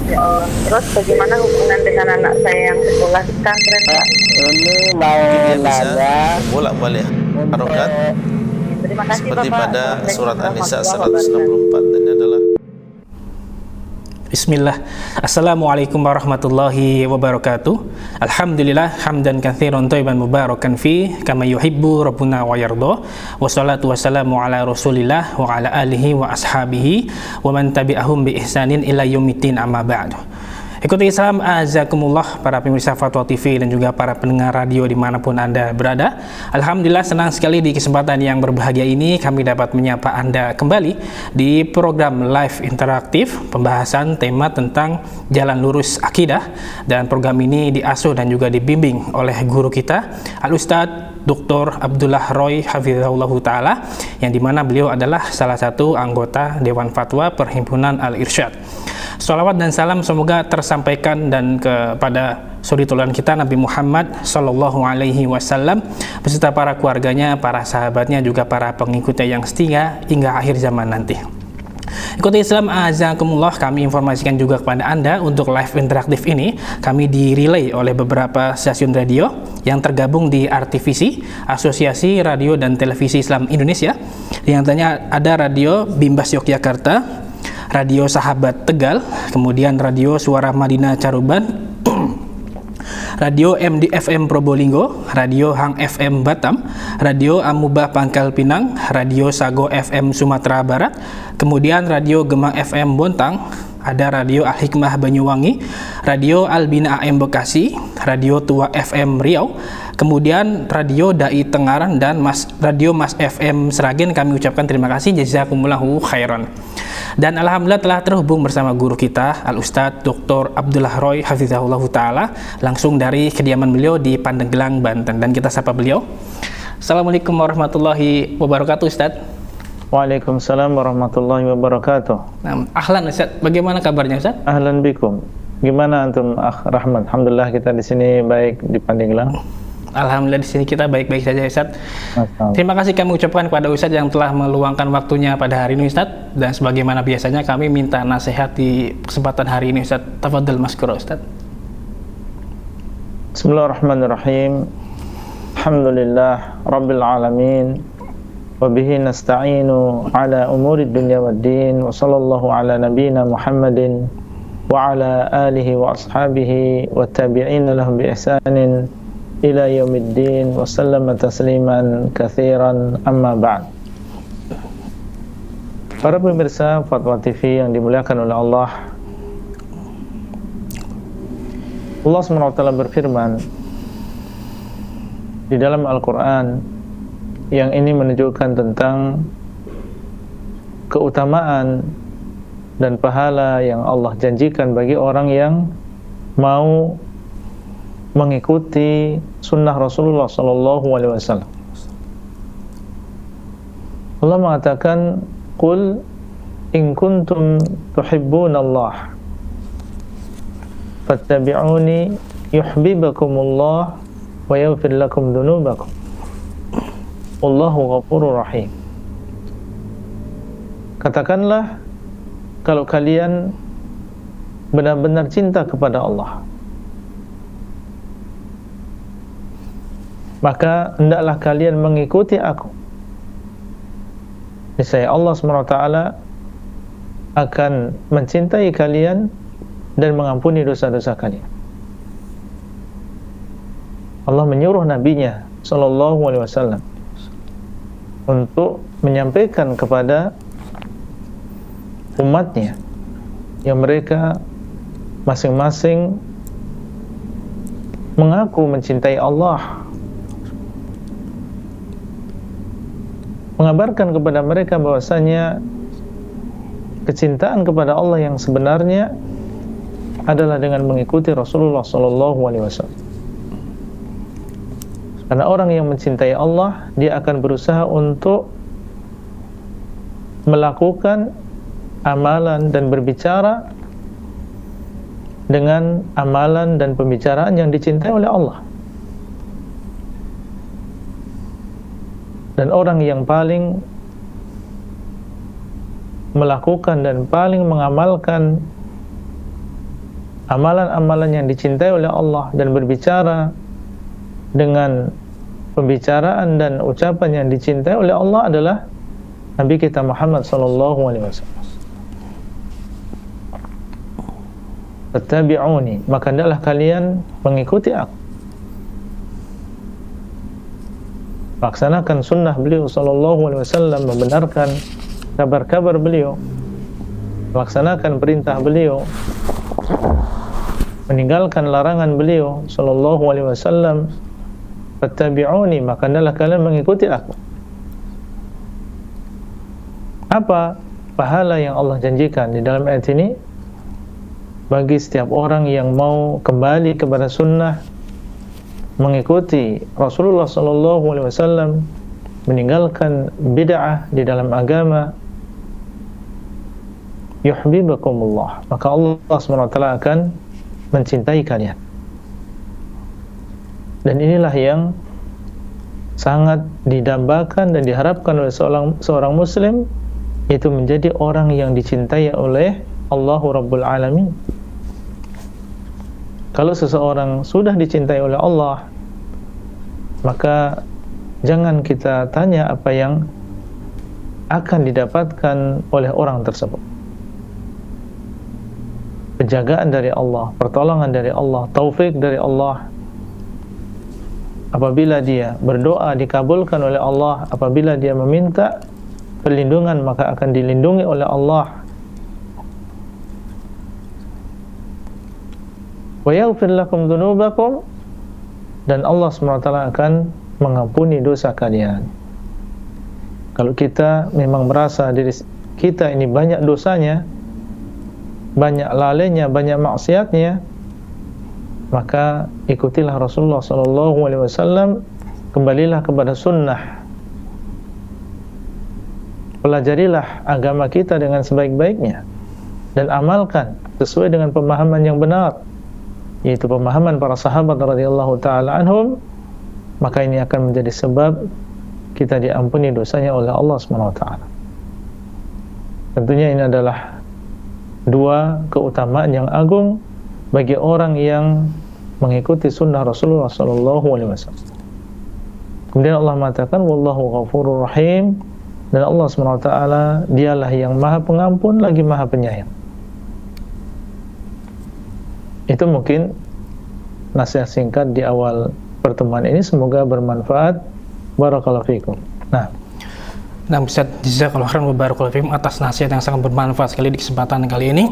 Ya Allah. Terus bagaimana hubungan dengan anak saya yang sekolah di pesantren, Pak? Ini mau Dia bisa nanya bolak-balik harokat Terima kasih seperti Bapak. pada surat An-Nisa Assalamualaikum 164. Ini adalah Bismillah. Assalamualaikum warahmatullahi wabarakatuh. Alhamdulillah hamdan katsiran thayyiban mubarakan fi kama yuhibbu rabbuna wa yarda. Wassalatu wassalamu ala Rasulillah wa ala alihi wa ashabihi wa man tabi'ahum bi ihsanin ila yaumiddin, amma ba'du. Ikuti Islam azakumullah, para pemirsa Fatwa TV dan juga para pendengar radio dimanapun Anda berada. Alhamdulillah senang sekali di kesempatan yang berbahagia ini kami dapat menyapa Anda kembali di program live interaktif pembahasan tema tentang jalan lurus akidah, dan program ini diasuh dan juga dibimbing oleh guru kita Al-Ustadz Dr. Abdullah Roy Hafizahullahu Ta'ala, yang dimana beliau adalah salah satu anggota Dewan Fatwa Perhimpunan Al-Irsyad. Salawat dan salam semoga tersampaikan dan kepada suri teladan kita Nabi Muhammad Sallallahu Alaihi Wasallam beserta para keluarganya, para sahabatnya, juga para pengikutnya yang setia hingga akhir zaman nanti. Ikuti Islam azakumullah, kami informasikan juga kepada Anda untuk live interaktif ini kami direlay oleh beberapa stasiun radio yang tergabung di RTVC, Asosiasi Radio dan Televisi Islam Indonesia. Yang tanya ada Radio Bimbas Yogyakarta, Radio Sahabat Tegal, kemudian Radio Suara Madinah Caruban, Radio MDFM Probolinggo, Radio Hang FM Batam, Radio Amubah Pangkal Pinang, Radio Sago FM Sumatera Barat, kemudian Radio Gemang FM Bontang, ada Radio Al-Hikmah Banyuwangi, Radio Albina AM Bekasi, Radio Tua FM Riau, kemudian Radio Dai Tengaran, dan Radio Mas FM Seragen. Kami ucapkan terima kasih, jazakumullahu khairan. Dan alhamdulillah telah terhubung bersama guru kita Al-Ustadz Dr. Abdullah Roy Hafizahullahu Ta'ala langsung dari kediaman beliau di Pandeglang, Banten, dan kita sapa beliau. Assalamualaikum warahmatullahi wabarakatuh, Ustadz. Waalaikumsalam warahmatullahi wabarakatuh. Nah, ahlan Ustadz, bagaimana kabarnya Ustadz? Ahlan bikum. Gimana antum, Akh Rahmat? Alhamdulillah kita di sini baik di Pandeglang. Alhamdulillah di sini kita baik-baik saja, Ustadz. Terima kasih kami ucapkan kepada Ustadz yang telah meluangkan waktunya pada hari ini, Ustadz. Dan sebagaimana biasanya kami minta nasihat di kesempatan hari ini, Ustadz. Tafadhal maskura, Ustadz. Bismillahirrahmanirrahim. Alhamdulillah Rabbil Alamin. Wabihi nasta'inu ala umuri dunya waddin. Wa sallallahu ala nabina Muhammadin wa ala alihi wa ashabihi wa tabi'ina lahum bi ihsanin ila yaumiddin wa sallama tasliman katsiran, amma ba'd. Para pemirsa Fatwa TV yang dimuliakan oleh Allah, Allah SWT berfirman di dalam Al-Quran yang ini menunjukkan tentang keutamaan dan pahala yang Allah janjikan bagi orang yang mau mengikuti sunnah Rasulullah Sallallahu Alaihi Wasallam. Allah mengatakan, "Qul in kuntum tuhibbunallah, fattabi'uni yuhibbukumullah wa yaghfir lakum dzunubakum. Wallahu ghafurur rahim." Katakanlah, kalau kalian benar-benar cinta kepada Allah, maka hendaklah kalian mengikuti aku. Niscaya Allah SWT akan mencintai kalian dan mengampuni dosa-dosa kalian. Allah menyuruh nabinya Sallallahu Alaihi Wasallam untuk menyampaikan kepada umatnya yang mereka masing-masing mengaku mencintai Allah, mengabarkan kepada mereka bahwasanya kecintaan kepada Allah yang sebenarnya adalah dengan mengikuti Rasulullah Sallallahu Alaihi Wasallam. Karena orang yang mencintai Allah, dia akan berusaha untuk melakukan amalan dan berbicara dengan amalan dan pembicaraan yang dicintai oleh Allah. Dan orang yang paling melakukan dan paling mengamalkan amalan-amalan yang dicintai oleh Allah dan berbicara dengan pembicaraan dan ucapan yang dicintai oleh Allah adalah Nabi kita Muhammad sallallahu alaihi wasallam. Fattabi'uni, maka hendaklah kalian mengikuti aku. Laksanakan sunnah beliau sallallahu alaihi wasallam, membenarkan kabar-kabar beliau, laksanakan perintah beliau, meninggalkan larangan beliau sallallahu alaihi wasallam. Fattabi'uni, maka hendaklah kalian mengikuti aku. Apa pahala yang Allah janjikan di dalam ayat ini bagi setiap orang yang mau kembali kepada sunnah, mengikuti Rasulullah sallallahu alaihi wasallam, meninggalkan bid'ah di dalam agama? Yuhibbukumullah, maka Allah SWT akan mencintai kalian. Dan inilah yang sangat didambakan dan diharapkan oleh seorang muslim, yaitu menjadi orang yang dicintai oleh Allahu Rabbul Alamin. Kalau seseorang sudah dicintai oleh Allah, maka jangan kita tanya apa yang akan didapatkan oleh orang tersebut. Penjagaan dari Allah, pertolongan dari Allah, taufik dari Allah. Apabila dia berdoa dikabulkan oleh Allah, apabila dia meminta perlindungan maka akan dilindungi oleh Allah. Wa yaghfir lakum dzunubakum, dan Allah SWT akan mengampuni dosa kalian. Kalau kita memang merasa diri kita ini banyak dosanya, banyak lalainya, banyak maksiatnya, maka ikutilah Rasulullah SAW, kembalilah kepada sunnah, pelajarilah agama kita dengan sebaik-baiknya, dan amalkan sesuai dengan pemahaman yang benar, yaitu pemahaman para sahabat radhiyallahu ta'ala anhum. Maka ini akan menjadi sebab kita diampuni dosanya oleh Allah SWT. Tentunya ini adalah dua keutamaan yang agung bagi orang yang mengikuti sunnah Rasulullah SAW. Kemudian Allah mengatakan wallahu ghafurur rahim, dan Allah SWT dialah yang maha pengampun lagi maha penyayang. Itu mungkin nasihat singkat di awal pertemuan ini, semoga bermanfaat. Barakallahu fikum. Nah, Ustaz, jazakallahu khairan wa barakallahu fikum atas nasihat yang sangat bermanfaat sekali di kesempatan kali ini.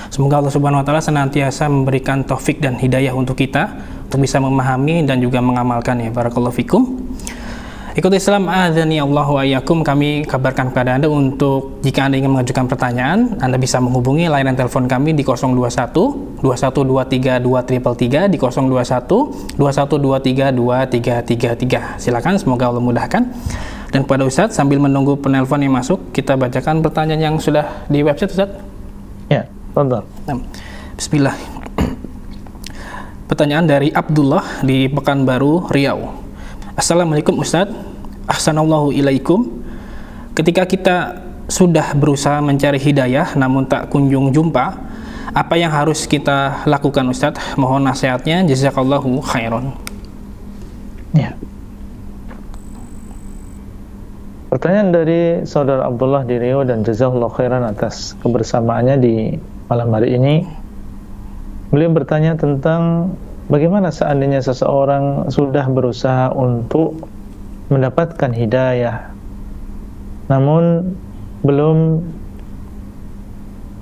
Semoga Allah Subhanahu wa taala senantiasa memberikan taufik dan hidayah untuk kita untuk bisa memahami dan juga mengamalkan, ya. Barakallahu fikum. Ikhwatul Islam, adzani Allah wa iyyakum, kami kabarkan kepada Anda untuk jika Anda ingin mengajukan pertanyaan, Anda bisa menghubungi layanan telepon kami di 021 2123 2333, di 021 2123 2333. Silakan, semoga Allah mudahkan. Dan kepada Ustadz, sambil menunggu penelpon yang masuk, kita bacakan pertanyaan yang sudah di website, Ustadz. Ya, tonton. Bismillah. Pertanyaan dari Abdullah di Pekanbaru, Riau. Assalamualaikum Ustadz, ahsanallahu ilaikum. Ketika kita sudah berusaha mencari hidayah namun tak kunjung jumpa, apa yang harus kita lakukan, Ustadz? Mohon nasihatnya, jazakallahu khairan. Ya. Pertanyaan dari saudara Abdullah di Riau, dan jazakallahu khairan atas kebersamaannya di malam hari ini. Beliau bertanya tentang bagaimana seandainya seseorang sudah berusaha untuk mendapatkan hidayah namun belum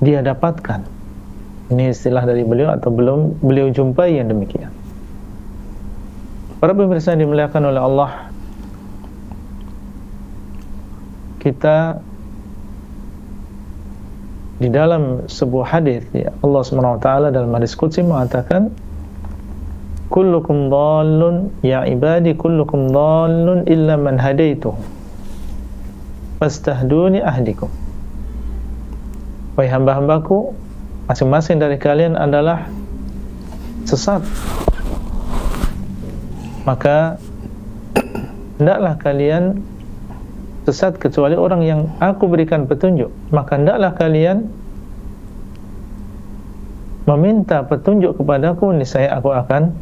dia dapatkan. Ini istilah dari beliau, atau belum beliau jumpai yang demikian. Para pemirsa yang dimuliakan oleh Allah, kita di dalam sebuah hadis, ya, Allah SWT dalam hadis qudsi mengatakan, kullukum dhallun ya ibadi, kullukum dhallun illa man hadaituhu fastahduni ahdikum. Wahai hamba-hambaku, masing-masing dari kalian adalah sesat, maka hendaklah kalian sesat kecuali orang yang aku berikan petunjuk. Maka hendaklah kalian meminta petunjuk kepadaku, niscaya aku akan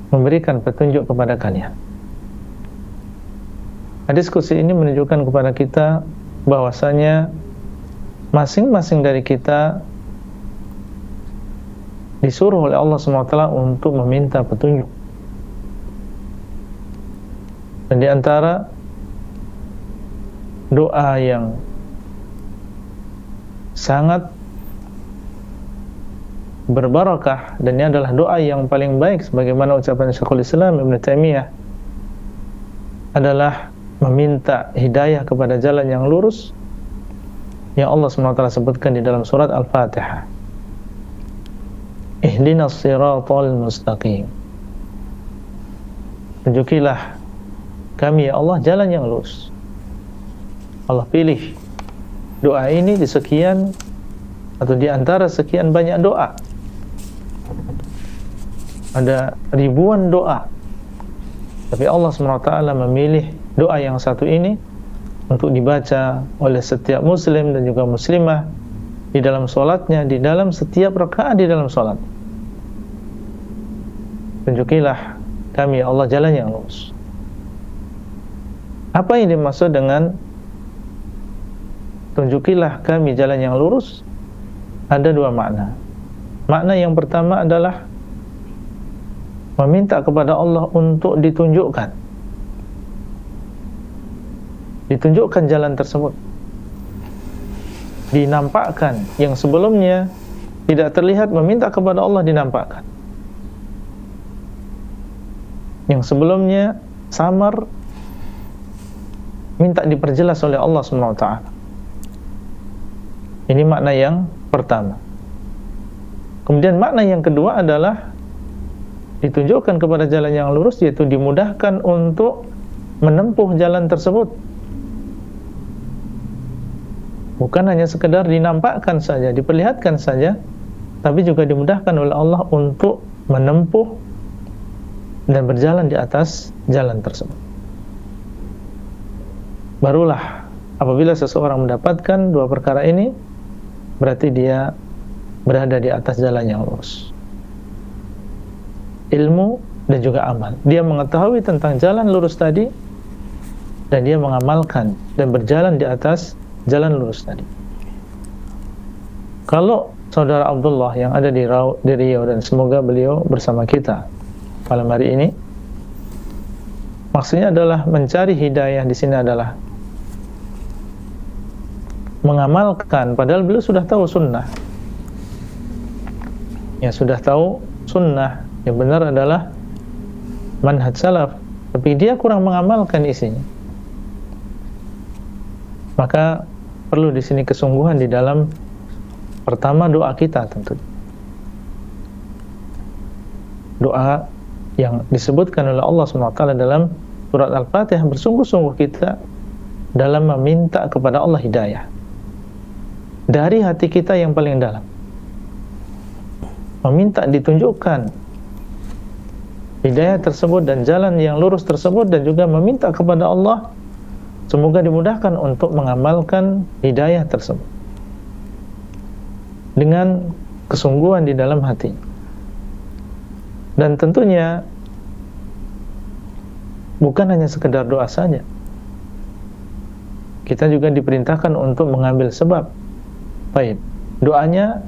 memberikan petunjuk kepada kalian. Diskusi ini menunjukkan kepada kita bahwasanya masing-masing dari kita disuruh oleh Allah SWT untuk meminta petunjuk. Dan di antara doa yang sangat berbarakah, dan ini adalah doa yang paling baik sebagaimana ucapan Syekhul Islam Ibn Taimiyah, adalah meminta hidayah kepada jalan yang lurus yang Allah SWT sebutkan di dalam surat Al-Fatihah. Ihdinas siratal mustaqim. Tunjukilah kami ya Allah jalan yang lurus. Allah pilih doa ini di sekian atau di antara sekian banyak doa. Ada ribuan doa, tapi Allah SWT memilih doa yang satu ini untuk dibaca oleh setiap muslim dan juga muslimah di dalam sholatnya, di dalam setiap rakaat di dalam sholat. Tunjukilah kami ya Allah jalan yang lurus. Apa yang dimaksud dengan tunjukilah kami jalan yang lurus? Ada dua makna. Makna yang pertama adalah meminta kepada Allah untuk ditunjukkan jalan tersebut, dinampakkan. Yang sebelumnya tidak terlihat, meminta kepada Allah dinampakkan. Yang sebelumnya samar, minta diperjelas oleh Allah SWT. Ini makna yang pertama. Kemudian makna yang kedua adalah ditunjukkan kepada jalan yang lurus, yaitu dimudahkan untuk menempuh jalan tersebut. Bukan hanya sekedar dinampakkan saja, diperlihatkan saja, tapi juga dimudahkan oleh Allah untuk menempuh dan berjalan di atas jalan tersebut. Barulah apabila seseorang mendapatkan dua perkara ini, berarti dia berada di atas jalan yang lurus. Ilmu dan juga amal. Dia mengetahui tentang jalan lurus tadi, dan dia mengamalkan dan berjalan di atas jalan lurus tadi. Kalau saudara Abdullah yang ada di Riau, dan semoga beliau bersama kita malam hari ini, maksudnya adalah mencari hidayah di sini adalah mengamalkan, padahal beliau sudah tahu sunnah. Ya, sudah tahu sunnah yang benar adalah manhaj salaf, tapi dia kurang mengamalkan isinya. Maka perlu di sini kesungguhan di dalam pertama doa kita, tentu doa yang disebutkan oleh Allah SWT dalam surat Al-Fatihah. Bersungguh-sungguh kita dalam meminta kepada Allah hidayah dari hati kita yang paling dalam, meminta ditunjukkan hidayah tersebut dan jalan yang lurus tersebut, dan juga meminta kepada Allah semoga dimudahkan untuk mengamalkan hidayah tersebut dengan kesungguhan di dalam hati. Dan tentunya bukan hanya sekedar doa saja, kita juga diperintahkan untuk mengambil sebab. Baik, doanya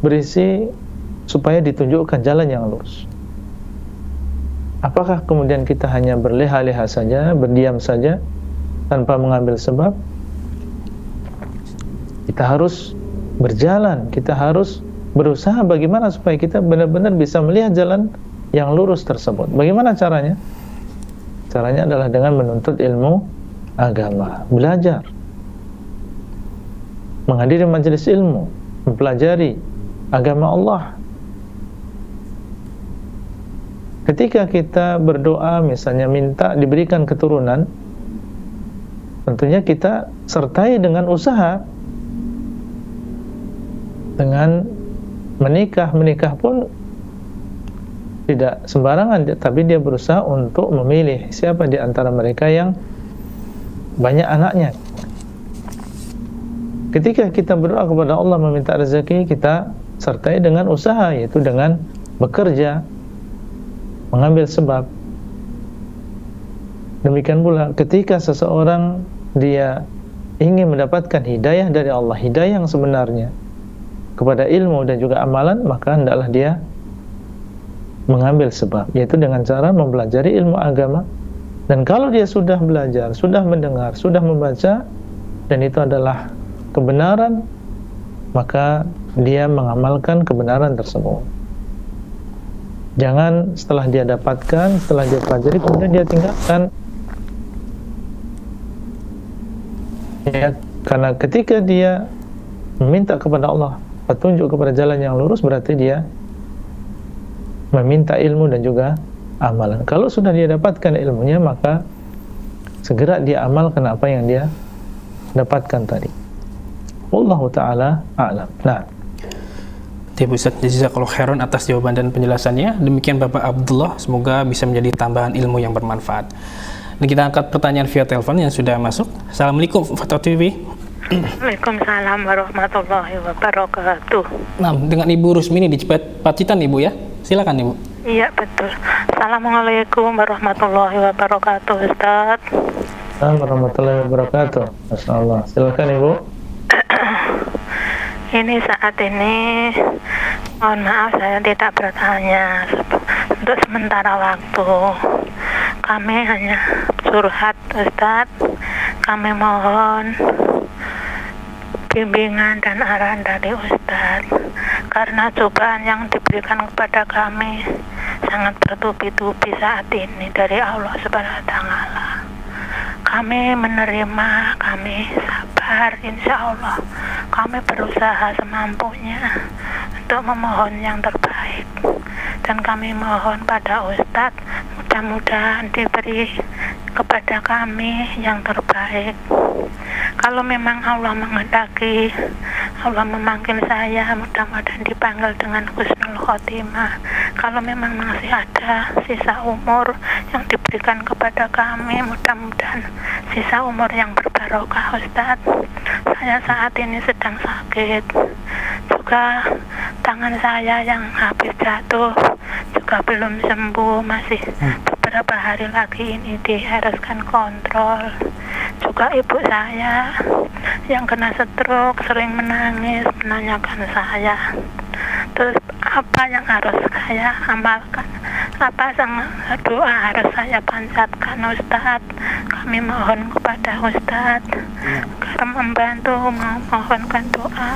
berisi supaya ditunjukkan jalan yang lurus. Apakah kemudian kita hanya berleha-leha saja, berdiam saja tanpa mengambil sebab? Kita harus berjalan, kita harus berusaha bagaimana supaya kita benar-benar bisa melihat jalan yang lurus tersebut. Bagaimana caranya? Caranya adalah dengan menuntut ilmu agama, belajar, menghadiri majelis ilmu, mempelajari agama Allah. Ketika kita berdoa, misalnya minta diberikan keturunan, tentunya kita sertai dengan usaha. Dengan menikah pun tidak sembarangan, tapi dia berusaha untuk memilih siapa di antara mereka yang banyak anaknya. Ketika kita berdoa kepada Allah meminta rezeki, kita sertai dengan usaha, yaitu dengan bekerja, mengambil sebab. Demikian pula ketika seseorang dia ingin mendapatkan hidayah dari Allah, hidayah yang sebenarnya kepada ilmu dan juga amalan, maka hendaklah dia mengambil sebab, yaitu dengan cara mempelajari ilmu agama. Dan kalau dia sudah belajar, sudah mendengar, sudah membaca, dan itu adalah kebenaran, maka dia mengamalkan kebenaran tersebut. Jangan setelah dia dapatkan, setelah dia pelajari, kemudian dia tinggalkan. Ya, karena ketika dia meminta kepada Allah petunjuk kepada jalan yang lurus, berarti dia meminta ilmu dan juga amalan. Kalau sudah dia dapatkan ilmunya, maka segera dia amalkan apa yang dia dapatkan tadi. Wallahu ta'ala a'lam. Nah, Terima kasih Ustaz, jazakallahu khairan atas jawaban dan penjelasannya. Demikian Bapak Abdullah, semoga bisa menjadi tambahan ilmu yang bermanfaat. Dan kita angkat pertanyaan via telepon yang sudah masuk. Assalamualaikum Fatwa TV. Waalaikumsalam warahmatullahi wabarakatuh. Nah, dengan Ibu Rusmini di Pacitan Ibu ya. Silakan Ibu. Iya betul. Assalamualaikum warahmatullahi wabarakatuh, Ustaz. Assalamualaikum warahmatullahi wabarakatuh. Masyaallah. Silakan Ibu. Ini saat ini, mohon maaf saya tidak bertanya untuk sementara waktu. Kami hanya curhat, Ustaz. Kami mohon bimbingan dan arahan dari Ustaz, karena cobaan yang diberikan kepada kami sangat bertubi-tubi saat ini dari Allah Subhanahu wa Ta'ala. Kami menerima, kami sabar, insya Allah. Kami berusaha semampunya untuk memohon yang terbaik, dan kami mohon pada Ustadz, mudah-mudahan diberi kepada kami yang terbaik. Kalau memang Allah menghendaki, Allah memanggil saya, mudah-mudahan dipanggil dengan husnul khotimah. Kalau memang masih ada sisa umur yang diberikan kepada kami, mudah-mudahan sisa umur yang berbarokah, Ustadz. Saya saat ini sedang sakit, juga tangan saya yang habis jatuh juga belum sembuh, masih beberapa hari lagi ini diharuskan kontrol. Juga ibu saya yang kena stroke sering menangis menanyakan saya, terus apa yang harus saya amalkan, apa doa harus saya panjatkan, Ustadz. Kami mohon kepada Ustadz agar membantu, memohonkan doa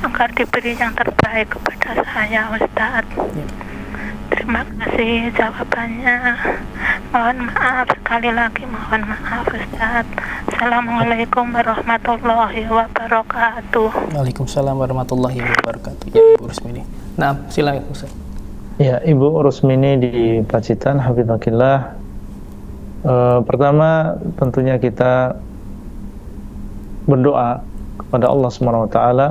agar diberi yang terbaik kepada saya, Ustadz. Terima kasih jawabannya. Mohon maaf, sekali lagi mohon maaf, Ustaz. Assalamualaikum warahmatullahi wabarakatuh. Waalaikumsalam warahmatullahi wabarakatuh. Ya Ibu Rusmini. Nah, silakan Ustaz. Ya, Ibu Rusmini di Pacitan, hafizakillah. Pertama tentunya kita berdoa kepada Allah Subhanahu wa taala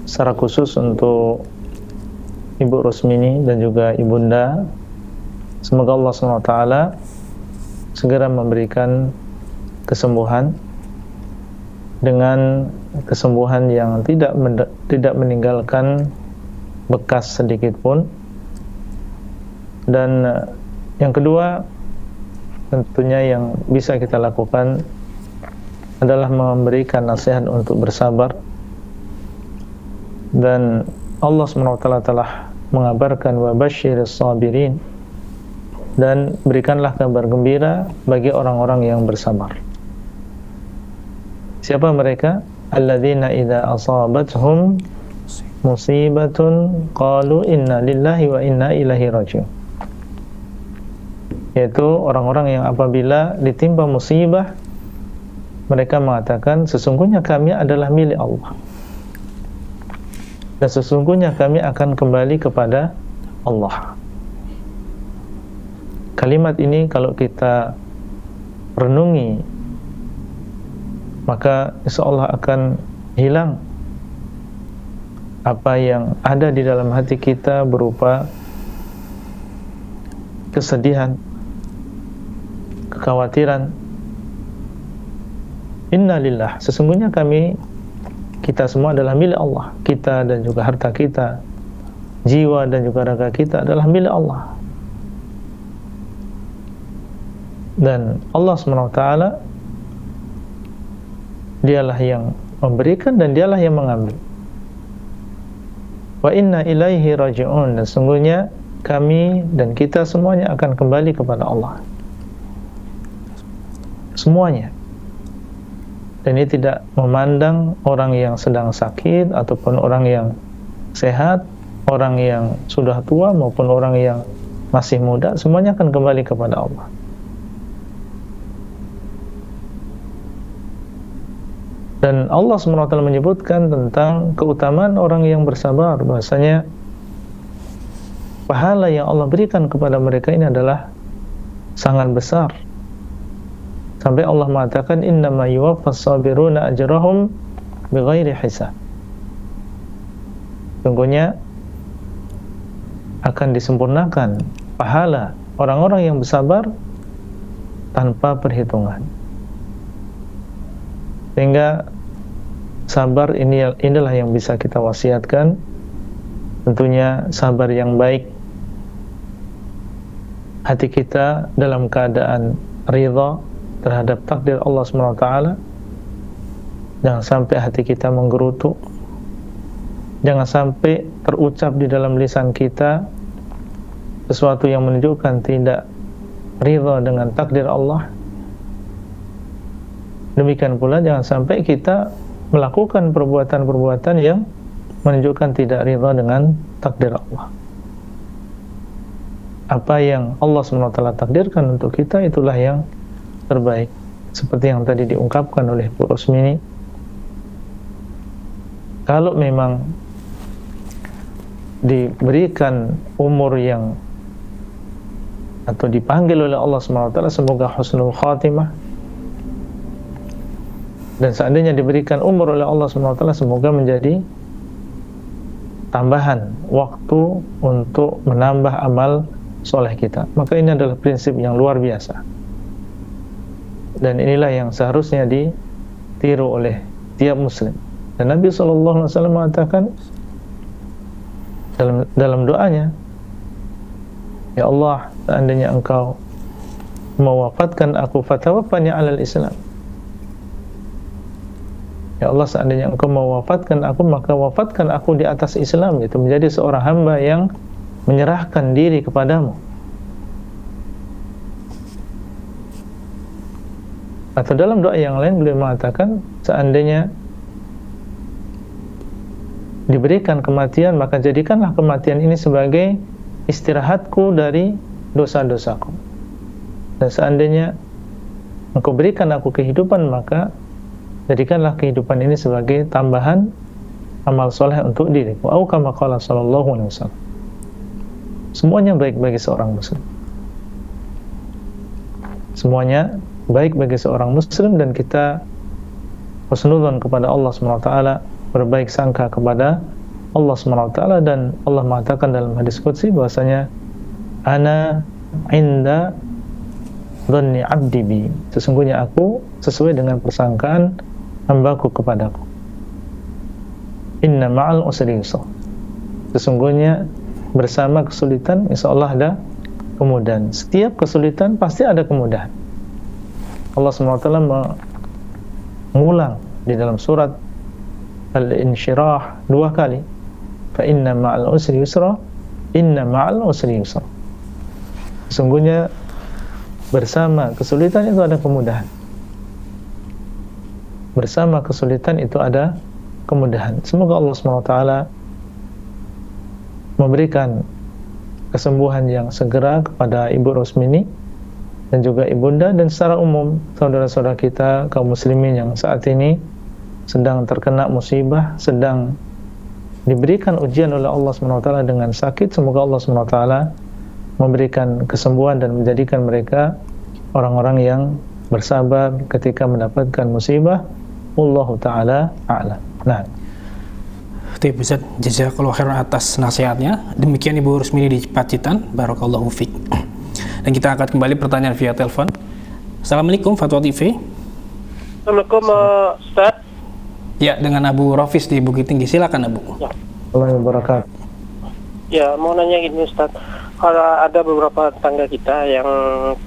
secara khusus untuk Ibu Rusmini dan juga Ibunda. Semoga Allah SWT segera memberikan kesembuhan, dengan kesembuhan yang tidak meninggalkan bekas sedikit pun. Dan yang kedua, tentunya yang bisa kita lakukan adalah memberikan nasihat untuk bersabar. Dan Allah SWT telah mengabarkan wa basyiris sabirin, dan berikanlah kabar gembira bagi orang-orang yang bersabar. Siapa mereka? Alladzina idza asabathum musibatun qalu inna lillahi wa inna ilaihi raji'un. Yaitu orang-orang yang apabila ditimpa musibah, mereka mengatakan sesungguhnya kami adalah milik Allah, dan sesungguhnya kami akan kembali kepada Allah. Kalimat ini kalau kita renungi, maka insyaallah akan hilang apa yang ada di dalam hati kita berupa kesedihan, kekhawatiran, Inna lillah, sesungguhnya kita semua adalah milik Allah. Kita dan juga harta kita, jiwa dan juga raga kita adalah milik Allah. Dan Allah SWT dialah yang memberikan dan dialah yang mengambil. Wa inna ilaihi raji'un, dan sungguhnya kami dan kita semuanya akan kembali kepada Allah. Semuanya. Dan ini tidak memandang orang yang sedang sakit ataupun orang yang sehat, orang yang sudah tua maupun orang yang masih muda, semuanya akan kembali kepada Allah. Dan Allah SWT menyebutkan tentang keutamaan orang yang bersabar, bahasanya pahala yang Allah berikan kepada mereka ini adalah sangat besar. Sampai Allah mengatakan innama yuwaffas sabiruna ajrahum bighairi hisab. Sungguhnya akan disempurnakan pahala orang-orang yang bersabar tanpa perhitungan. Sehingga sabar inilah yang bisa kita wasiatkan. Tentunya sabar yang baik, hati kita dalam keadaan ridha terhadap takdir Allah SWT. Jangan sampai hati kita menggerutu, jangan sampai terucap di dalam lisan kita sesuatu yang menunjukkan tidak ridha dengan takdir Allah. Demikian pula jangan sampai kita melakukan perbuatan-perbuatan yang menunjukkan tidak ridha dengan takdir Allah. Apa yang Allah SWT takdirkan untuk kita, itulah yang terbaik. Seperti yang tadi diungkapkan oleh Bu Rosmini, kalau memang diberikan umur yang atau dipanggil oleh Allah SWT semoga husnul khatimah, dan seandainya diberikan umur oleh Allah SWT semoga menjadi tambahan waktu untuk menambah amal soleh kita, maka ini adalah prinsip yang luar biasa. Dan inilah yang seharusnya ditiru oleh tiap muslim. Dan Nabi SAW mengatakan dalam doanya, ya Allah, seandainya engkau mewafatkan aku, fatawaffani alal Islam. Ya Allah, seandainya engkau mewafatkan aku, maka wafatkan aku di atas Islam, yaitu menjadi seorang hamba yang menyerahkan diri kepadamu. Atau dalam doa yang lain beliau mengatakan, seandainya diberikan kematian, maka jadikanlah kematian ini sebagai istirahatku dari dosa-dosaku. Dan seandainya engkau berikan aku kehidupan, maka jadikanlah kehidupan ini sebagai tambahan amal soleh untuk diriku. Au kama qala sallallahu alaihi wasallam. Semuanya baik bagi seorang muslim. Semuanya baik bagi seorang muslim, dan kita husnudzon kepada Allah SWT, berbaik sangka kepada Allah SWT. Dan Allah mengatakan dalam hadis qudsi bahwasanya ana inda dhanni abdi bi, sesungguhnya aku sesuai dengan persangkaan hambaku kepadaku. Inna ma'al usri yusra, sesungguhnya bersama kesulitan insyaallah ada kemudahan. Setiap kesulitan pasti ada kemudahan. Allah SWT mengulang di dalam surat Al-Insyirah 2 kali, fa inna ma'al usri yusra, inna ma'al usri yusra. Sesungguhnya bersama kesulitan itu ada kemudahan. Bersama kesulitan itu ada kemudahan. Semoga Allah SWT memberikan kesembuhan yang segera kepada Ibu Rosmini dan juga ibunda, dan secara umum saudara-saudara kita kaum muslimin yang saat ini sedang terkena musibah, sedang diberikan ujian oleh Allah SWT dengan sakit. Semoga Allah SWT memberikan kesembuhan dan menjadikan mereka orang-orang yang bersabar ketika mendapatkan musibah. Wallahu ta'ala a'lam. Nah, Baik Ustaz, jazakallahu khairan atas nasihatnya. Demikian Ibu Rosmini di Pacitan, barakallahu fiik. Dan kita angkat kembali pertanyaan via telepon. Assalamualaikum Fatwa TV. Assalamualaikum Ustaz. Ya, dengan Abu Rofis di Bukit Tinggi. Silakan Abu. Ya. Assalamualaikum warahmatullahi wabarakatuh. Ya, mau nanya gini Ustaz. Kalau ada beberapa tetangga kita yang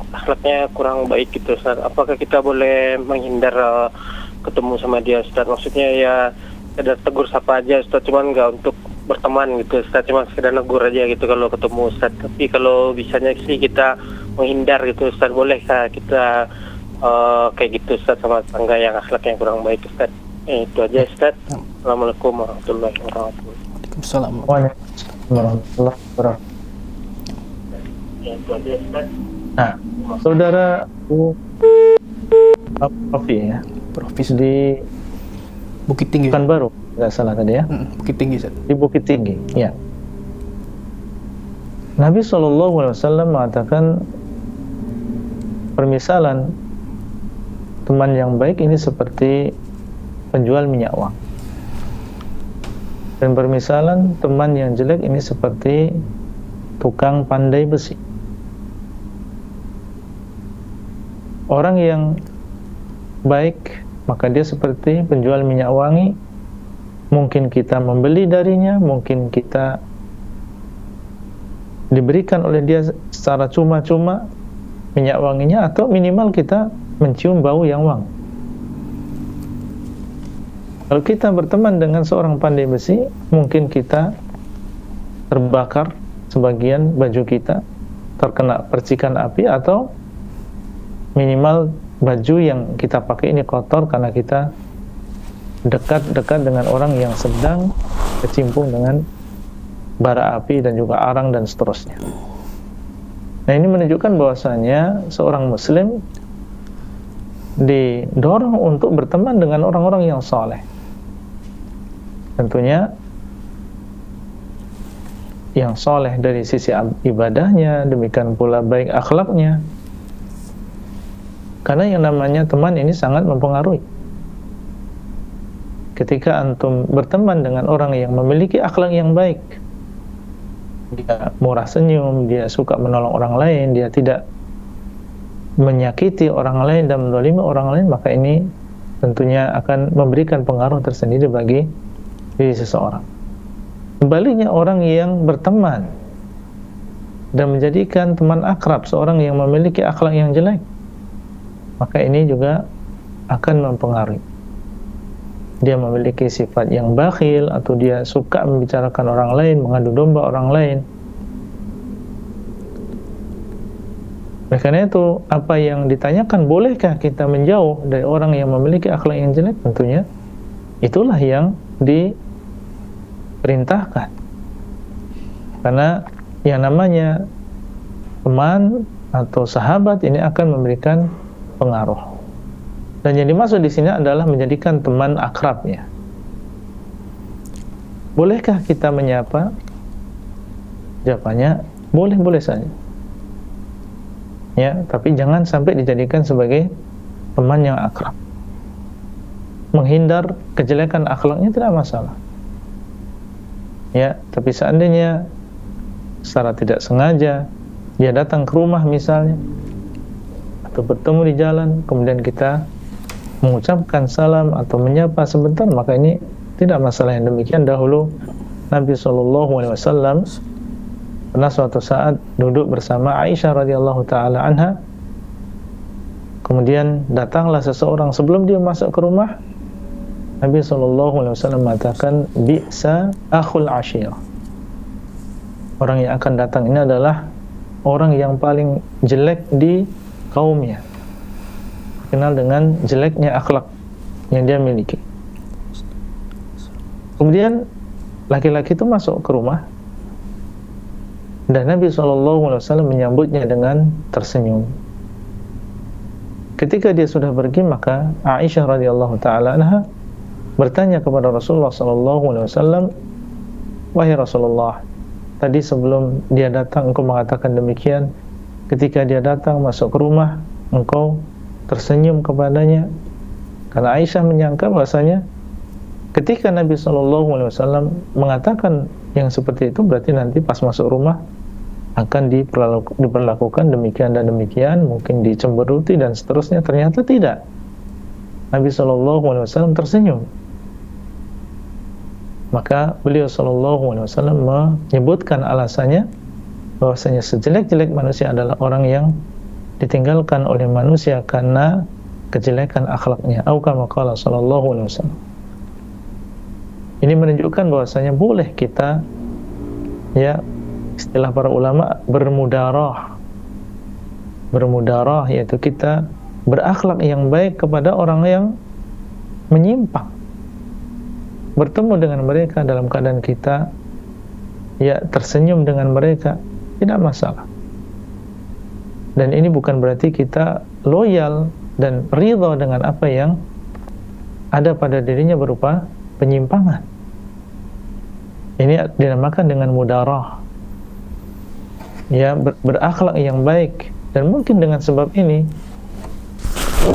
akhlaknya kurang baik gitu Ustaz, apakah kita boleh menghindar ketemu sama dia Ustaz? Maksudnya ya sekedar tegur sapa aja Ustaz, cuman nggak untuk berteman gitu Ustaz, cuma sekedar negur aja gitu kalau ketemu Ustaz. Tapi kalau bisanya sih kita menghindar gitu Ustaz, bolehkah kita kayak gitu Ustaz sama tetangga yang akhlaknya kurang baik Ustaz? Itu aja Ustaz. Assalamualaikum warahmatullahi wabarakatuh. Waalaikumsalam. Waalaikumsalam warahmatullahi wabarakatuh. Ya, itu aja Ustaz. Nah, saudara Abu Rafi ya, Rofis di Bukit Tinggi. Pekanbaru, nggak salah tadi ya, Bukit Tinggi, Ustaz. di Bukit Tinggi. Ya. Nabi SAW mengatakan permisalan teman yang baik ini seperti penjual minyak uang, dan permisalan teman yang jelek ini seperti tukang pandai besi. Orang yang baik maka dia seperti penjual minyak wangi. Mungkin kita membeli darinya, mungkin kita diberikan oleh dia secara cuma-cuma minyak wanginya, atau minimal kita mencium bau yang wangi. Kalau kita berteman dengan seorang pandai besi, mungkin kita terbakar sebagian baju kita, terkena percikan api, atau minimal baju yang kita pakai ini kotor karena kita dekat-dekat dengan orang yang sedang kecimpung dengan bara api dan juga arang dan seterusnya. Nah, ini menunjukkan bahwasanya seorang muslim didorong untuk berteman dengan orang-orang yang saleh. Tentunya yang saleh dari sisi ibadahnya, demikian pula baik akhlaknya. Karena yang namanya teman ini sangat mempengaruhi. Ketika antum berteman dengan orang yang memiliki akhlak yang baik, dia murah senyum, dia suka menolong orang lain, dia tidak menyakiti orang lain dan menzalimi orang lain, maka ini tentunya akan memberikan pengaruh tersendiri bagi diri seseorang. Sebaliknya, orang yang berteman dan menjadikan teman akrab seorang yang memiliki akhlak yang jelek, maka ini juga akan mempengaruhi. Dia memiliki sifat yang bakhil, atau dia suka membicarakan orang lain, mengadu domba orang lain. Oleh karena itu, apa yang ditanyakan, bolehkah kita menjauh dari orang yang memiliki akhlak yang jelek? Tentunya itulah yang diperintahkan. Karena yang namanya teman atau sahabat ini akan memberikan pengaruh. Dan yang dimaksud di sini adalah menjadikan teman akrabnya. Bolehkah kita menyapa? Jawabannya boleh-boleh saja. Ya, tapi jangan sampai dijadikan sebagai teman yang akrab. Menghindar kejelekan akhlaknya tidak masalah. Ya, tapi seandainya secara tidak sengaja dia datang ke rumah misalnya, atau bertemu di jalan, kemudian kita mengucapkan salam atau menyapa sebentar, maka ini tidak masalah. Yang demikian dahulu Nabi SAW pernah suatu saat duduk bersama Aisyah radhiyallahu taala anha. Kemudian datanglah seseorang, sebelum dia masuk ke rumah, Nabi SAW mengatakan, bi'sa akhul ashirah. Orang yang akan datang ini adalah orang yang paling jelek di kaumnya, kenal dengan jeleknya akhlak yang dia miliki. Kemudian laki-laki itu masuk ke rumah, dan Nabi SAW menyambutnya dengan tersenyum. Ketika dia sudah pergi, maka Aisyah radhiyallahu taala anha bertanya kepada Rasulullah SAW, wahai Rasulullah, tadi sebelum dia datang engkau mengatakan demikian, ketika dia datang masuk ke rumah engkau tersenyum kepadanya. Karena Aisyah menyangka bahasanya ketika Nabi SAW mengatakan yang seperti itu, berarti nanti pas masuk rumah akan diperlakukan demikian dan demikian, mungkin dicemberuti dan seterusnya. Ternyata tidak. Nabi SAW tersenyum. Maka beliau SAW menyebutkan alasannya bahwasanya sejelek-jelek manusia adalah orang yang ditinggalkan oleh manusia karena kejelekan akhlaknya. Atau kama qala sallallahu alaihi wasallam. Ini menunjukkan bahwasanya boleh kita, ya, istilah para ulama, bermudarah, yaitu kita berakhlak yang baik kepada orang yang menyimpang. Bertemu dengan mereka dalam keadaan kita, ya, tersenyum dengan mereka, tidak masalah. Dan ini bukan berarti kita loyal dan ridha dengan apa yang ada pada dirinya berupa penyimpangan. Ini dinamakan dengan mudarah, ya, berakhlak yang baik. Dan mungkin dengan sebab ini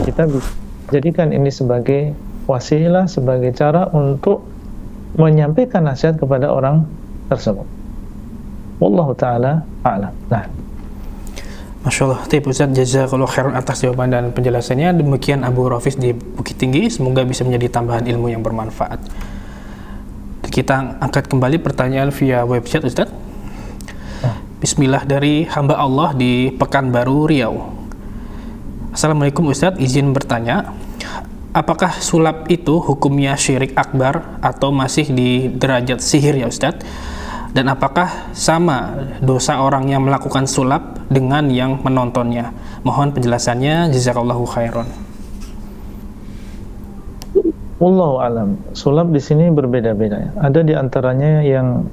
kita bisa jadikan ini sebagai wasilah, sebagai cara untuk menyampaikan nasihat kepada orang tersebut. Wallahu ta'ala a'lam. Nah, Masya Allah, Ustaz, jazakallahu khairan atas jawaban dan penjelasannya. Demikian Abu Rafiz di Bukit Tinggi, semoga bisa menjadi tambahan ilmu yang bermanfaat. Kita angkat kembali pertanyaan via website, Ustaz. Bismillah, dari hamba Allah di Pekanbaru, Riau. Assalamualaikum Ustaz, izin bertanya, apakah sulap itu hukumnya syirik akbar atau masih di derajat sihir ya Ustaz? Dan apakah sama dosa orang yang melakukan sulap dengan yang menontonnya? Mohon penjelasannya, jazakallahu khairan. wallahu alam. Sulap di sini berbeda-beda. Ada di antaranya yang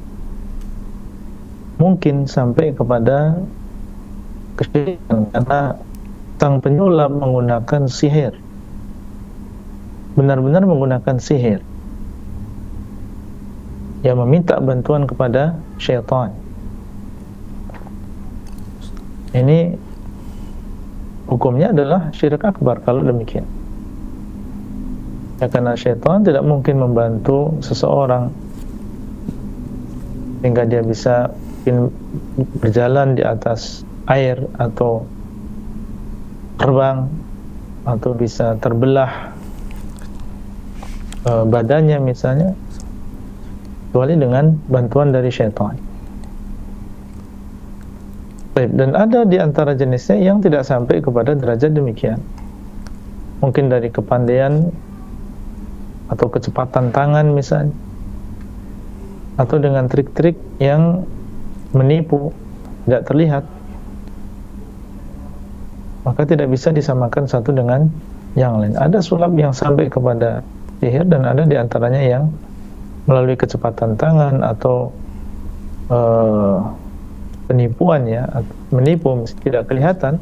mungkin sampai kepada kesyirikan karena sang penyulap menggunakan sihir, benar-benar menggunakan sihir, yang meminta bantuan kepada syaitan. Ini hukumnya adalah syirik akbar kalau demikian. Ya, karena syaitan tidak mungkin membantu seseorang sehingga dia bisa berjalan di atas air atau terbang atau bisa terbelah badannya misalnya, kecuali dengan bantuan dari syaitan. Dan ada di antara jenisnya yang tidak sampai kepada derajat demikian. Mungkin dari kepandaian atau kecepatan tangan misalnya, atau dengan trik-trik yang menipu, tidak terlihat, maka tidak bisa disamakan satu dengan yang lain. Ada sulap yang sampai kepada sihir dan ada di antaranya yang melalui kecepatan tangan atau penipuan, ya, menipu tidak kelihatan.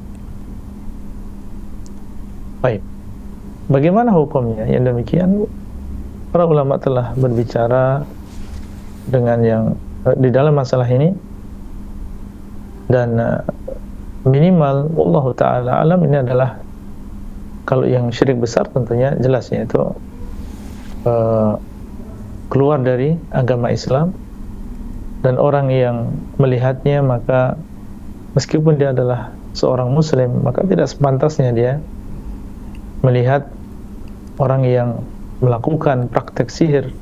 Baik, bagaimana hukumnya? Yang demikian para ulama telah berbicara dengan yang di dalam masalah ini, dan minimal wallahu ta'ala alam ini adalah, kalau yang syirik besar tentunya jelasnya itu keluar dari agama Islam, dan orang yang melihatnya maka meskipun dia adalah seorang muslim, maka tidak sepantasnya dia melihat orang yang melakukan praktek sihir.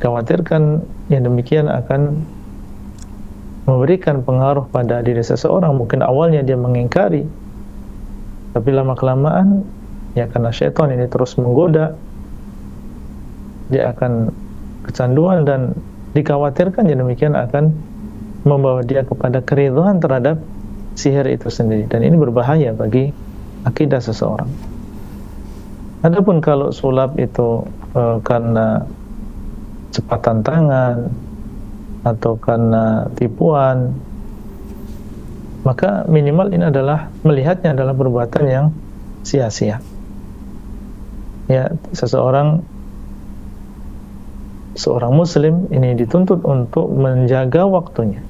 Khawatirkan yang demikian akan memberikan pengaruh pada diri seseorang. Mungkin awalnya dia mengingkari, tapi lama-kelamaan, ya, karena syaitan ini terus menggoda, dia akan kecanduan, dan dikhawatirkan yang demikian akan membawa dia kepada keridhaan terhadap sihir itu sendiri, dan ini berbahaya bagi akidah seseorang. Adapun kalau sulap itu karena cepatan tangan atau karena tipuan, maka minimal ini adalah melihatnya adalah perbuatan yang sia-sia. Ya, seorang muslim ini dituntut untuk menjaga waktunya.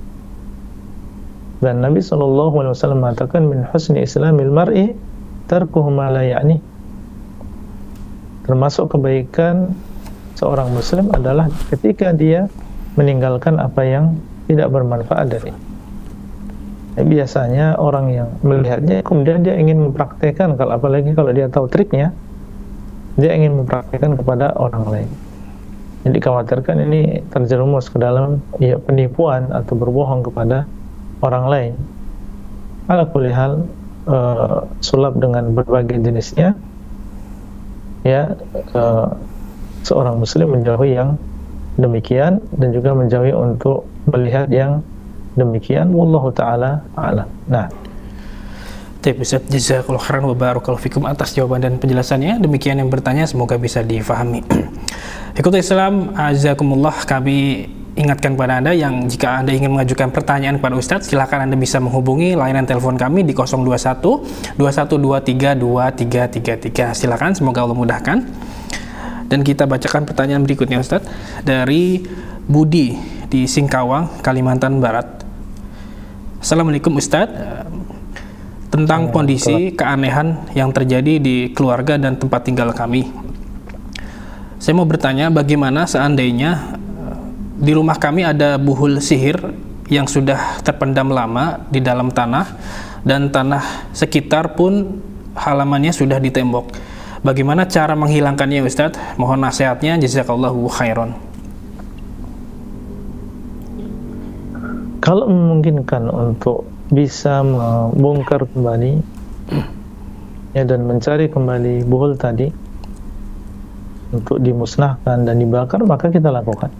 Dan Nabi SAW mengatakan, min husni islamil mar'i tarkuhu ma la ya'ni. Termasuk kebaikan seorang muslim adalah ketika dia meninggalkan apa yang tidak bermanfaat dari. biasanya orang yang melihatnya kemudian dia ingin mempraktekkan, apalagi kalau dia tahu triknya, dia ingin mempraktekkan kepada orang lain. Jadi dikhawatirkan ini terjerumus ke dalam penipuan atau berbohong kepada orang lain. Ala kulli hal, sulap dengan berbagai jenisnya, seorang muslim menjauhi yang demikian dan juga menjauhi untuk melihat yang demikian. Wallahu ta'ala a'lam. Nah, Baik Ustaz, jazakallahu khairan wa barakallahu fikum atas jawaban dan penjelasannya. Demikian yang bertanya, semoga bisa difahami. Ikhwatul Islam, azakumullah, kami ingatkan kepada Anda yang jika Anda ingin mengajukan pertanyaan kepada Ustaz, silakan Anda bisa menghubungi layanan telepon kami di 021 2123 2333. Silakan, semoga Allah mudahkan. Dan kita bacakan pertanyaan berikutnya Ustaz dari Budi di Singkawang, Kalimantan Barat. Assalamualaikum Ustaz, tentang kondisi keanehan yang terjadi di keluarga dan tempat tinggal kami. Saya mau bertanya, bagaimana seandainya di rumah kami ada buhul sihir yang sudah terpendam lama di dalam tanah dan tanah sekitar pun halamannya sudah ditembok. Bagaimana cara menghilangkannya Ustadz? Mohon nasihatnya, jazakallahu khairan. Kalau memungkinkan untuk bisa membongkar kembali dan mencari kembali buhul tadi untuk dimusnahkan dan dibakar, maka kita lakukan.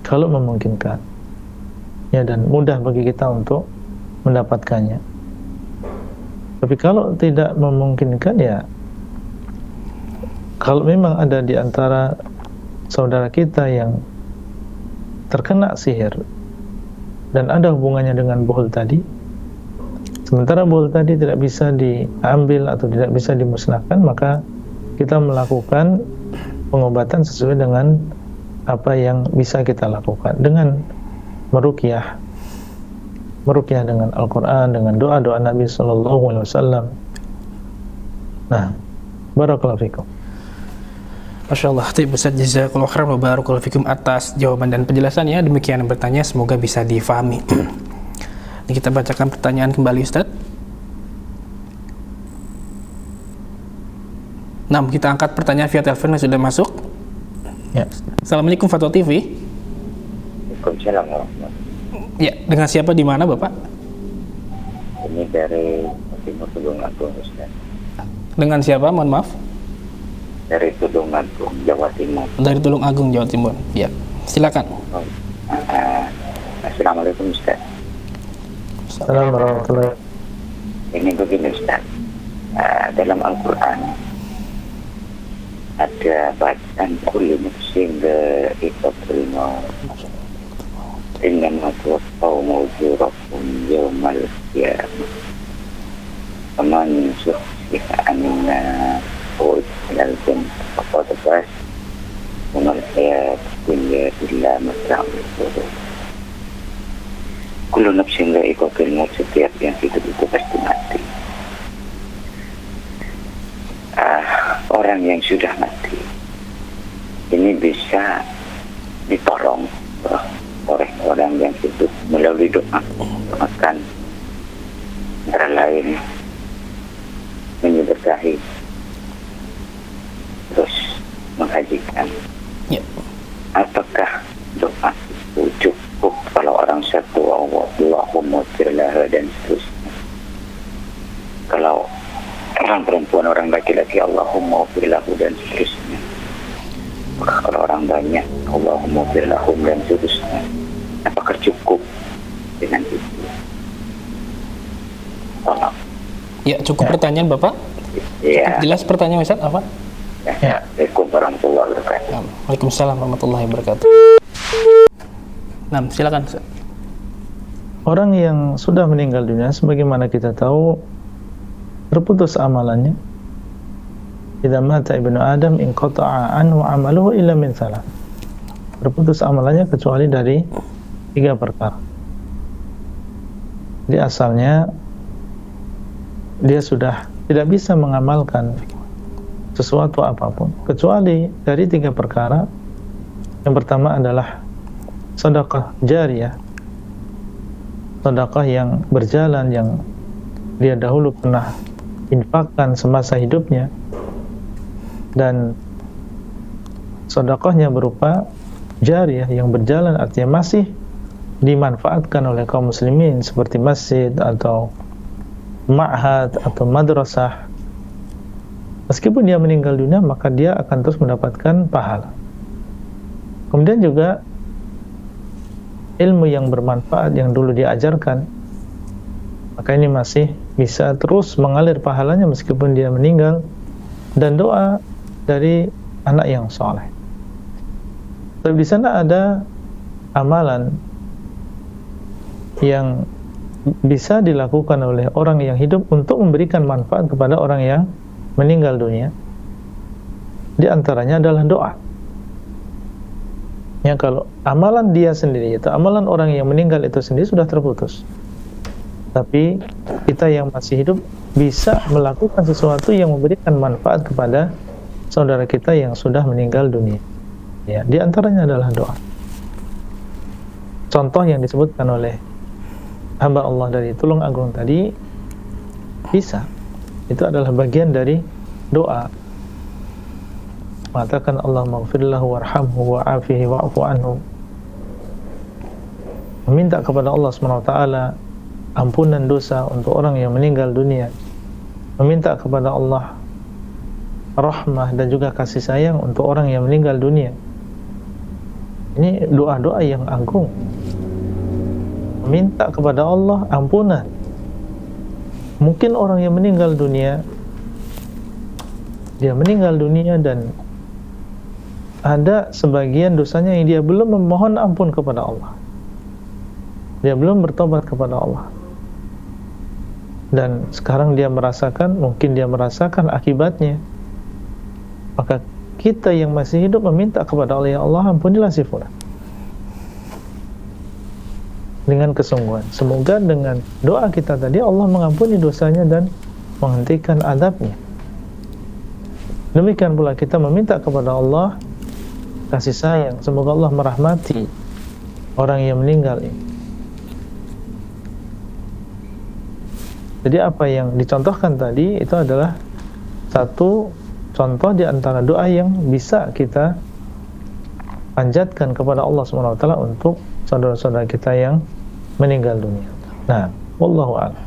Kalau memungkinkan, dan mudah bagi kita untuk mendapatkannya. Tapi kalau tidak memungkinkan, kalau memang ada di antara saudara kita yang terkena sihir dan ada hubungannya dengan buhul tadi, sementara buhul tadi tidak bisa diambil atau tidak bisa dimusnahkan, maka kita melakukan pengobatan sesuai dengan apa yang bisa kita lakukan dengan meruqyah dengan Al-Quran, dengan doa-doa Nabi SAW. Nah, barakallahu fikum. Masya Allah, Ustaz, jazakallahu khairan wa barakallahu fikum atas jawaban dan penjelasannya. Demikian yang bertanya, semoga bisa difahami. Ini kita bacakan pertanyaan kembali Ustaz. Nah, kita angkat pertanyaan via telepon yang sudah masuk. Ya. Assalamualaikum Fatwa TV. Waalaikumsalam warahmatullahi. Ya, dengan siapa di mana Bapak? Ini dari Timur Tulung Agung Ustaz. Dengan siapa? Mohon maaf. Dari Tulung Agung, Jawa Timur. Dari Tulung Agung, Jawa Timur. Ya, silakan. Assalamualaikum Ustaz. Assalamualaikum warahmatullahi. Ini begini Ustaz. Dalam Al-Quran ada bacaan kulli nafsin dha'iqatul maut innama tuwaffawna ujurakum yawmal qiyamah faman zuhziha 'anil nar wa udkhilal jannata faqad faz wa mal hayatud dunya illa mata'ul ghurur. Kullu nafsin dha'iqatul maut, setiap yang hidup itu pasti mati. Orang yang sudah mati ini bisa ditolong oleh orang yang hidup melalui doa, makan antara lain menyederkahi, terus menghajikan. Apakah doa itu cukup kalau orang satu Allahumma firlah dan seterusnya? Kalau orang perempuan, orang laki-laki Allahumma firlahu dan seterusnya. Maka kalau orang banyak Allahumma firlahum dan seterusnya, apakah cukup dengan itu? Tolong. Ya, cukup pertanyaan Bapak? Ya. Jelas pertanyaan Ustaz apa? Ya. Assalamualaikum warahmatullahi wabarakatuh. Waalaikumsalam warahmatullahi wabarakatuh. Nah, silakan Ustaz. Orang yang sudah meninggal dunia, sebagaimana kita tahu, terputus amalannya. Idza mata ibnu Adam inqata'a anhu 'amaluhu illa min salah. Terputus amalannya kecuali dari 3 perkara. Jadi asalnya dia sudah tidak bisa mengamalkan sesuatu apapun kecuali dari 3 perkara. Yang pertama adalah sedekah jariyah, sedekah yang berjalan yang dia dahulu pernah infakkan semasa hidupnya, dan sedekahnya berupa jariyah yang berjalan, artinya masih dimanfaatkan oleh kaum muslimin seperti masjid atau ma'had atau madrasah. Meskipun dia meninggal dunia, maka dia akan terus mendapatkan pahala. Kemudian juga ilmu yang bermanfaat yang dulu diajarkan, maka ini masih bisa terus mengalir pahalanya meskipun dia meninggal, dan doa dari anak yang soleh. Tapi di sana ada amalan yang bisa dilakukan oleh orang yang hidup untuk memberikan manfaat kepada orang yang meninggal dunia. Di antaranya adalah doa. Ya, kalau amalan dia sendiri, itu amalan orang yang meninggal itu sendiri sudah terputus. Tapi kita yang masih hidup bisa melakukan sesuatu yang memberikan manfaat kepada saudara kita yang sudah meninggal dunia. Ya, di antaranya adalah doa. Contoh yang disebutkan oleh hamba Allah dari Tulung Agung tadi, bisa. Itu adalah bagian dari doa. Mengatakan Allahumma ighfirlahu warhamhu wa'afihi wa'fu anhu. Meminta kepada Allah SWT ampunan dosa untuk orang yang meninggal dunia. Meminta kepada Allah rahmah dan juga kasih sayang untuk orang yang meninggal dunia. Ini doa-doa yang agung. Meminta kepada Allah ampunan. Mungkin orang yang meninggal dunia, dia meninggal dunia dan ada sebagian dosanya yang dia belum memohon ampun kepada Allah. Dia belum bertobat kepada Allah. Dan sekarang dia merasakan, mungkin dia merasakan akibatnya. Maka kita yang masih hidup meminta kepada Allah, ya Allah ampunilah si fulan. Dengan kesungguhan. Semoga dengan doa kita tadi Allah mengampuni dosanya dan menghentikan azabnya. Demikian pula kita meminta kepada Allah kasih sayang, semoga Allah merahmati orang yang meninggal ini. Jadi apa yang dicontohkan tadi itu adalah satu contoh di antara doa yang bisa kita panjatkan kepada Allah SWT untuk saudara-saudara kita yang meninggal dunia. Nah, wallahu a'lam.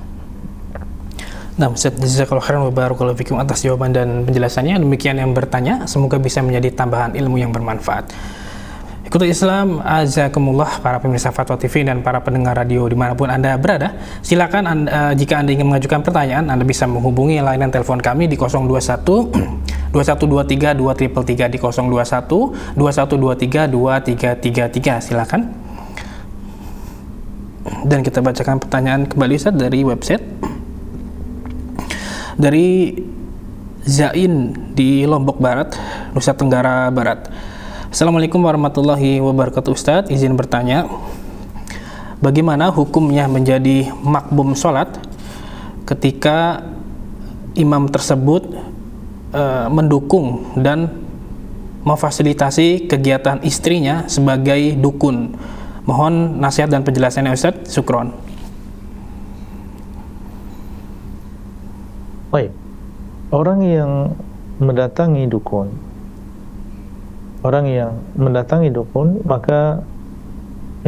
Nah, Ustaz, jazakallahu khairan wa barakallahu fikum atas jawaban dan penjelasannya. Demikian yang bertanya, semoga bisa menjadi tambahan ilmu yang bermanfaat. Ikhwatul Islam, azakumullah, para pemirsa Fatwa TV dan para pendengar radio dimanapun Anda berada. Silakan jika Anda ingin mengajukan pertanyaan, Anda bisa menghubungi layanan telepon kami di 021 2123 2333 di 021 2123 2333. Silakan. Dan kita bacakan pertanyaan kembali, Ustaz, dari website. Dari Zain di Lombok Barat, Nusa Tenggara Barat. Assalamualaikum warahmatullahi wabarakatuh. Ustadz, izin bertanya, bagaimana hukumnya menjadi makmum sholat ketika imam tersebut mendukung dan memfasilitasi kegiatan istrinya sebagai dukun? Mohon nasihat dan penjelasannya, Ustadz. Syukron. Baik, orang yang mendatangi dukun, maka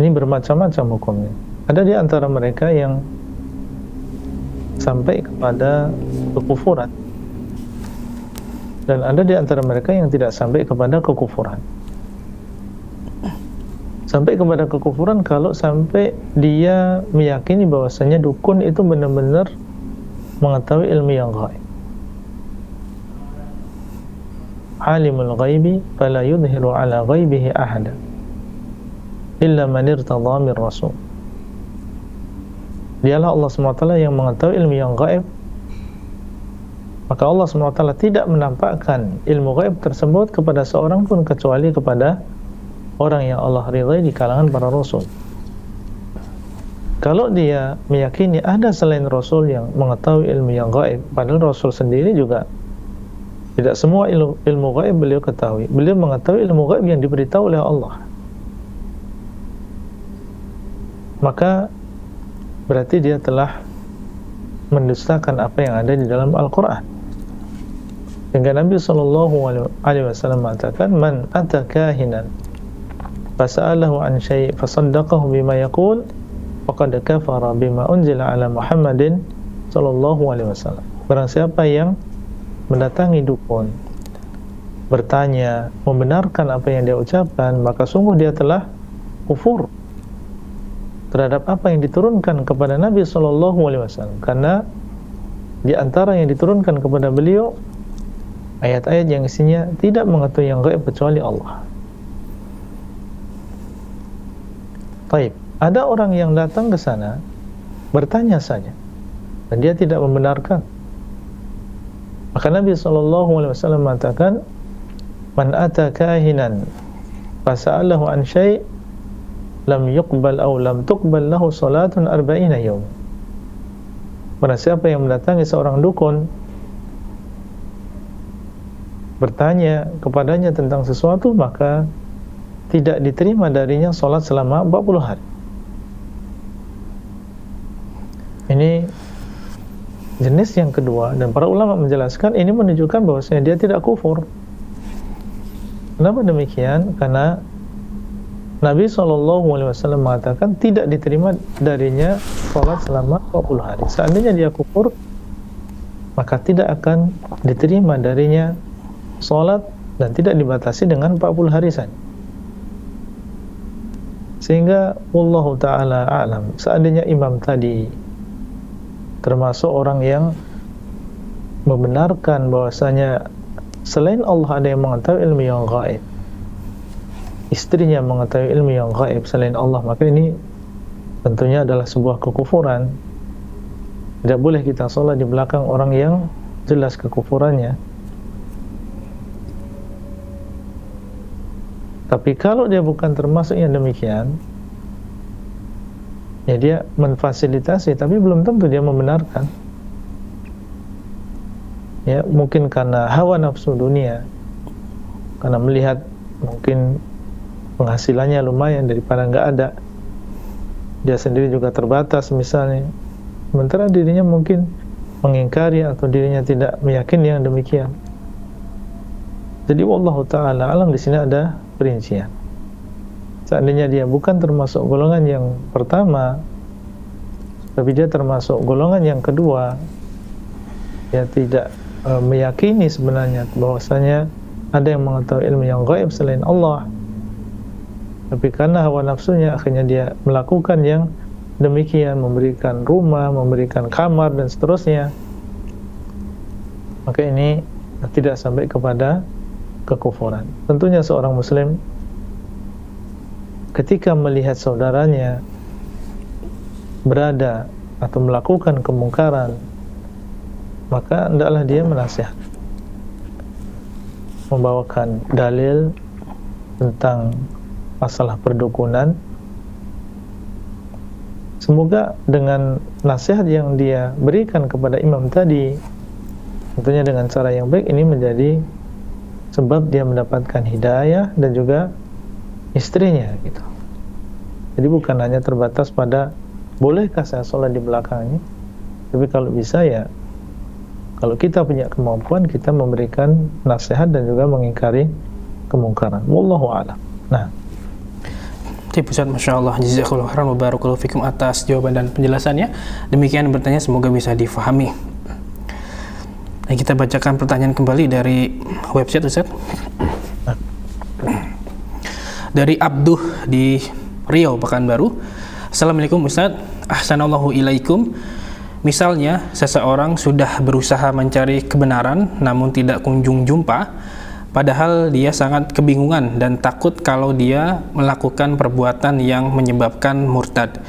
ini bermacam-macam hukumnya. Ada di antara mereka yang sampai kepada kekufuran, dan ada di antara mereka yang tidak sampai kepada kekufuran. Sampai kepada kekufuran kalau sampai dia meyakini bahwasanya dukun itu benar-benar mengetahui ilmu yang gaib. Alimul ghaibi fala yudhiru ala ghaibihi ahada illa man irtadha min rasul. Dialah Allah SWT yang mengetahui ilmu yang gaib, maka Allah SWT tidak menampakkan ilmu gaib tersebut kepada seorang pun kecuali kepada orang yang Allah ridhai di kalangan para rasul. Kalau dia meyakini ada selain Rasul yang mengetahui ilmu yang gaib, padahal Rasul sendiri juga tidak semua ilmu gaib beliau ketahui. Beliau mengetahui ilmu gaib yang diberitahu oleh Allah. Maka berarti dia telah mendustakan apa yang ada di dalam Al-Quran. Sehingga Nabi SAW mengatakan, man ata kahinan fasa'alahu an syai' fasaddaqahu bima yaqul faqad kafara bima unzila ala Muhammadin sallallahu alaihi wasallam. Barang siapa yang mendatangi dukun, bertanya, membenarkan apa yang dia ucapkan, maka sungguh dia telah kufur terhadap apa yang diturunkan kepada Nabi sallallahu alaihi wasallam. Karena di antara yang diturunkan kepada beliau ayat-ayat yang isinya tidak mengetahui yang gaib kecuali Allah. Taib, ada orang yang datang ke sana bertanya saja dan dia tidak membenarkan. Maka Nabi SAW mengatakan, man ata kahinan fasa'alahu an syai' lam yuqbal aw lam tuqbal lahu salatun 40 yawm. Barang siapa yang mendatangi seorang dukun, bertanya kepadanya tentang sesuatu, maka tidak diterima darinya salat selama 40 hari. Ini jenis yang kedua, dan para ulama menjelaskan ini menunjukkan bahwasanya dia tidak kufur. Kenapa demikian? Karena Nabi SAW mengatakan tidak diterima darinya salat selama 40 hari. Seandainya dia kufur, maka tidak akan diterima darinya salat dan tidak dibatasi dengan 40 hari saja. Sehingga wallahu ta'ala a'lam, seandainya imam tadi termasuk orang yang membenarkan bahwasanya selain Allah ada yang mengetahui ilmu yang gaib, istrinya mengetahui ilmu yang gaib selain Allah, maka ini tentunya adalah sebuah kekufuran. Tidak boleh kita sholat di belakang orang yang jelas kekufurannya. Tapi kalau dia bukan termasuk yang demikian, ya dia memfasilitasi, tapi belum tentu dia membenarkan. Ya, mungkin karena hawa nafsu dunia, karena melihat mungkin penghasilannya lumayan daripada nggak ada, dia sendiri juga terbatas misalnya, sementara dirinya mungkin mengingkari atau dirinya tidak meyakini yang demikian. Jadi wallahu ta'ala alam, di sini ada perincian. Seandainya dia bukan termasuk golongan yang pertama, tapi dia termasuk golongan yang kedua, dia tidak meyakini sebenarnya bahwasanya ada yang mengetahui ilmu yang gaib selain Allah, tapi karena hawa nafsunya akhirnya dia melakukan yang demikian, memberikan rumah, memberikan kamar dan seterusnya, maka ini tidak sampai kepada kekufuran. Tentunya seorang muslim ketika melihat saudaranya berada atau melakukan kemungkaran, maka hendaklah dia menasihat, membawakan dalil tentang masalah perdukunan. Semoga dengan nasihat yang dia berikan kepada imam tadi, tentunya dengan cara yang baik, ini menjadi sebab dia mendapatkan hidayah dan juga istrinya gitu. Jadi bukan hanya terbatas pada bolehkah saya sholat di belakangnya, tapi kalau bisa ya, kalau kita punya kemampuan, kita memberikan nasihat dan juga mengingkari kemungkaran. Wallahu a'lam. Nah, Ustaz, Masya Allah, jazakallahu khairan wa barakallahu fikum atas jawaban dan penjelasannya. Demikian bertanya, semoga bisa difahami. Nah, kita bacakan pertanyaan kembali dari website, Ustaz. Dari Abduh di Riau, Pekanbaru. Assalamualaikum Ustaz, ahsanallahu ilaikum. Misalnya seseorang sudah berusaha mencari kebenaran namun tidak kunjung jumpa, padahal dia sangat kebingungan dan takut kalau dia melakukan perbuatan yang menyebabkan murtad.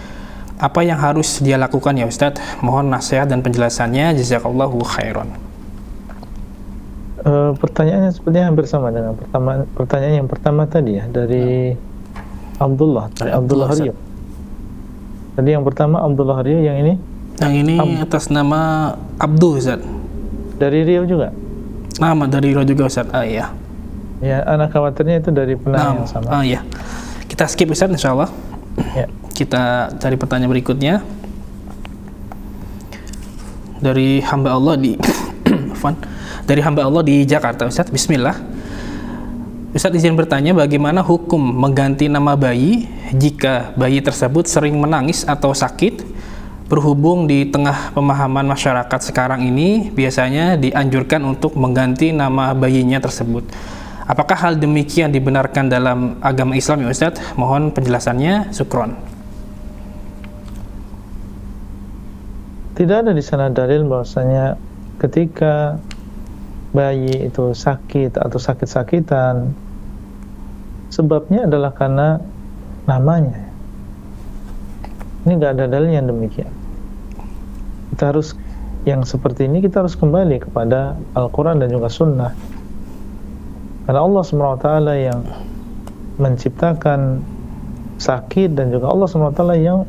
Apa yang harus dia lakukan ya Ustaz? Mohon nasihat dan penjelasannya, jazakallahu khairan. Pertanyaannya sepertinya hampir sama dengan pertanyaan yang pertama tadi ya, dari Abdullah Rio. Tadi yang pertama Abdullah Rio, yang ini? Yang ini atas nama Abdul, Ustaz. Dari Rio juga? Nama dari Rio juga, Ustaz. Iya. Ya, anak khawatirnya itu dari penanya yang sama. Iya. Kita skip, Ustaz, insyaallah. Ya. Kita cari pertanyaan berikutnya. dari hamba Allah di dari hamba Allah di Jakarta, Ustaz. Bismillah. Ustaz izin bertanya, bagaimana hukum mengganti nama bayi jika bayi tersebut sering menangis atau sakit? Berhubung di tengah pemahaman masyarakat sekarang ini biasanya dianjurkan untuk mengganti nama bayinya tersebut. Apakah hal demikian dibenarkan dalam agama Islam ya Ustaz? Mohon penjelasannya, syukron. Tidak ada di sana dalil bahwasanya ketika bayi itu sakit atau sakit-sakitan sebabnya adalah karena namanya. Ini nggak ada dalil yang demikian. Kita harus, yang seperti ini kita harus kembali kepada Al-Quran dan juga Sunnah. Karena Allah SWT yang menciptakan sakit dan juga Allah SWT yang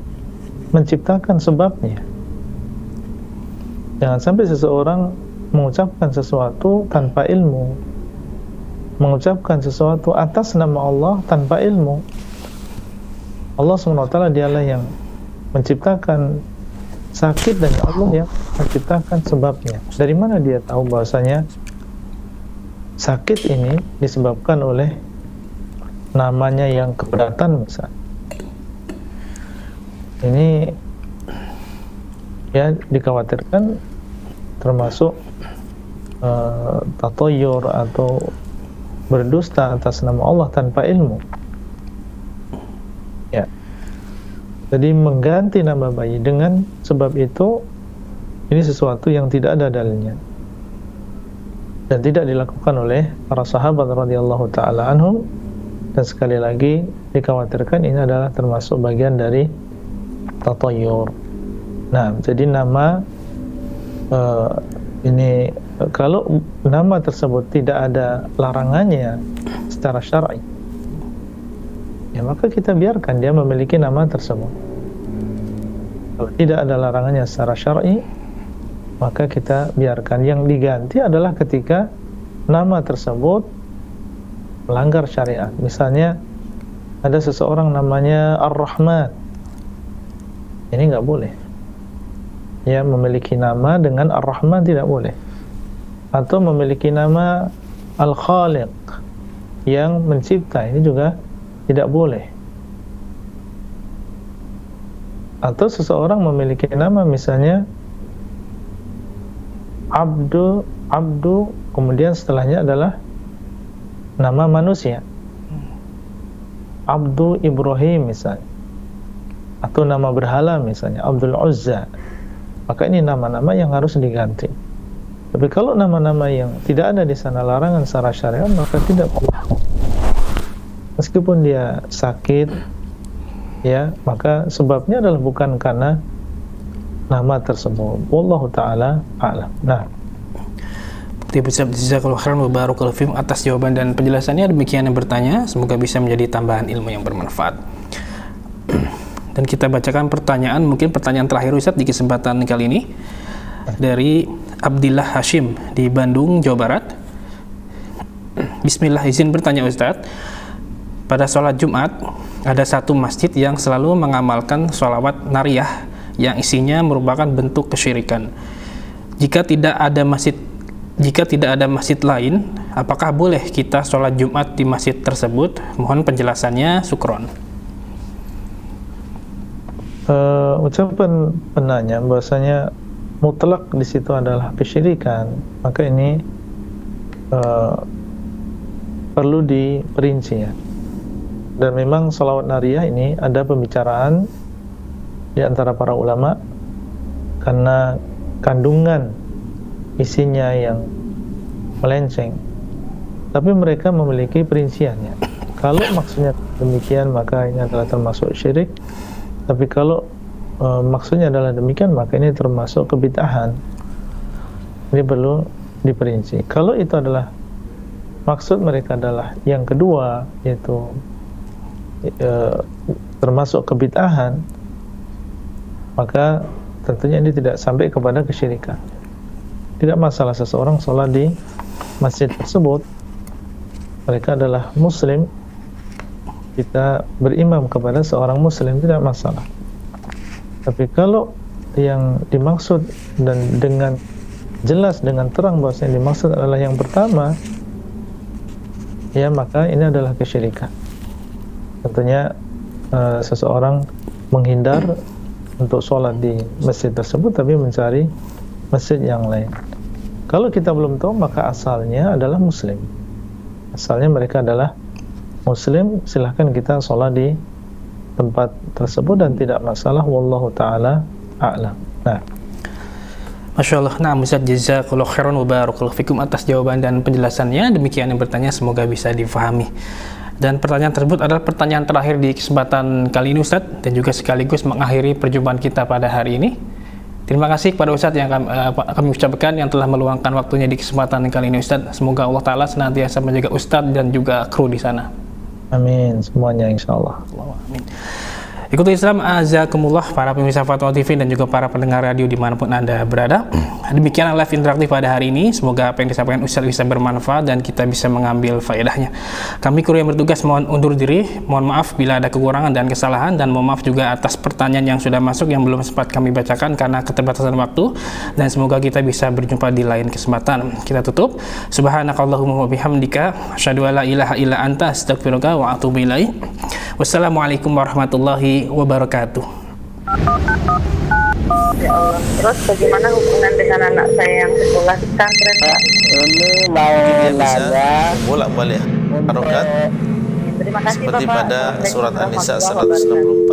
menciptakan sebabnya. Jangan sampai seseorang mengucapkan sesuatu tanpa ilmu, mengucapkan sesuatu atas nama Allah tanpa ilmu. Allah SWT dialah yang menciptakan sakit dan Allah yang menciptakan sebabnya. Dari mana dia tahu bahwasanya sakit ini disebabkan oleh namanya yang keberatan misalnya? Ini ya dikhawatirkan termasuk tatoyur atau berdusta atas nama Allah tanpa ilmu. Ya. Jadi mengganti nama bayi dengan sebab itu, ini sesuatu yang tidak ada dalilnya dan tidak dilakukan oleh para sahabat radhiyallahu taala anhum, dan sekali lagi dikhawatirkan ini adalah termasuk bagian dari tatoyur. Nah, jadi nama ini kalau nama tersebut tidak ada larangannya secara syar'i, ya maka kita biarkan dia memiliki nama tersebut. Kalau tidak ada larangannya secara syar'i, maka kita biarkan. Yang diganti adalah ketika nama tersebut melanggar syariat. Misalnya ada seseorang namanya Ar-Rahman, ini nggak boleh. Ya, memiliki nama dengan Ar-Rahman tidak boleh. Atau memiliki nama Al-Khaliq, yang mencipta, ini juga tidak boleh. Atau seseorang memiliki nama misalnya Abdu, kemudian setelahnya adalah nama manusia, Abdu Ibrahim misalnya, atau nama berhala misalnya Abdul Uzza, maka ini nama-nama yang harus diganti. Tapi kalau nama-nama yang tidak ada di sana larangan secara syariat, maka tidak apa-apa. Meskipun dia sakit, ya, maka sebabnya adalah bukan karena nama tersebut. Wallahu ta'ala a'lam. Nah, Jazakallahu khairan wa barakallahu fiikum atas jawaban dan penjelasannya. Demikian yang bertanya, semoga bisa menjadi tambahan ilmu yang bermanfaat. Dan kita bacakan pertanyaan, mungkin pertanyaan terakhir Ustaz di kesempatan kali ini, dari Abdillah Hashim di Bandung, Jawa Barat. Bismillah, izin bertanya Ustaz. Pada sholat Jumat, ada satu masjid yang selalu mengamalkan sholawat nariyah yang isinya merupakan bentuk kesyirikan. Jika tidak ada masjid lain, apakah boleh kita sholat Jumat di masjid tersebut? Mohon penjelasannya, syukron. Ucapan penanya bahwasanya mutlak di situ adalah kesyirikan, maka ini perlu diperinci ya. Dan memang sholawat nariyah ini ada pembicaraan di antara para ulama karena kandungan isinya yang melenceng, tapi mereka memiliki perinciannya. Kalau maksudnya demikian, maka ini adalah termasuk syirik. Tapi kalau maksudnya adalah demikian, maka ini termasuk kebid'ahan. Ini perlu diperinci. Kalau itu adalah maksud mereka adalah yang kedua, yaitu termasuk kebid'ahan, maka tentunya ini tidak sampai kepada kesyirikan. Tidak masalah seseorang sholat di masjid tersebut, mereka adalah muslim, kita berimam kepada seorang muslim, tidak masalah. Tapi kalau yang dimaksud dan dengan jelas dengan terang bahwa yang dimaksud adalah yang pertama, ya maka ini adalah kesyirikan. Tentunya seseorang menghindar untuk sholat di masjid tersebut tapi mencari masjid yang lain. Kalau kita belum tahu, maka asalnya adalah muslim. Asalnya mereka adalah muslim, silahkan kita sholat di tempat tersebut dan tidak masalah, wallahu ta'ala a'lam. Nah, Masya Allah. Nah, Ustaz, jazakallahu khairan wa barakallahu fikum atas jawaban dan penjelasannya. Demikian yang bertanya, semoga bisa difahami. Dan pertanyaan tersebut adalah pertanyaan terakhir di kesempatan kali ini, Ustaz, dan juga sekaligus mengakhiri perjumpaan kita pada hari ini. Terima kasih kepada Ustaz yang kami ucapkan yang telah meluangkan waktunya di kesempatan kali ini, Ustaz. Semoga Allah Ta'ala senantiasa menjaga Ustaz dan juga kru di sana. amin semuanya insyaallah. Amin. Ikuti Islam azakumullah, para pemirsa Fatwa TV dan juga para pendengar radio dimanapun Anda berada. Demikian live interaktif pada hari ini. Semoga apa yang disampaikan Ustaz bisa bermanfaat dan kita bisa mengambil faedahnya. Kami kru yang bertugas mohon undur diri. Mohon maaf bila ada kekurangan dan kesalahan, dan mohon maaf juga atas pertanyaan yang sudah masuk yang belum sempat kami bacakan karena keterbatasan waktu. Dan semoga kita bisa berjumpa di lain kesempatan. Kita tutup. Subhanakallahumma wa bihamdika asyhadu an la ilaha illa anta astaghfiruka wa atubu ilaik. Wassalamualaikum warahmatullahi wabarakatuh. Ya Allah. Terus bagaimana hubungan dengan anak saya yang sekolah di pesantren, Pak? Ini mau Dia bisa nanya bolak-balik harokat Terima kasih seperti Bapak. pada surat Assalamualaikum An-Nisa warahmatullahi wabarakatuh. 160.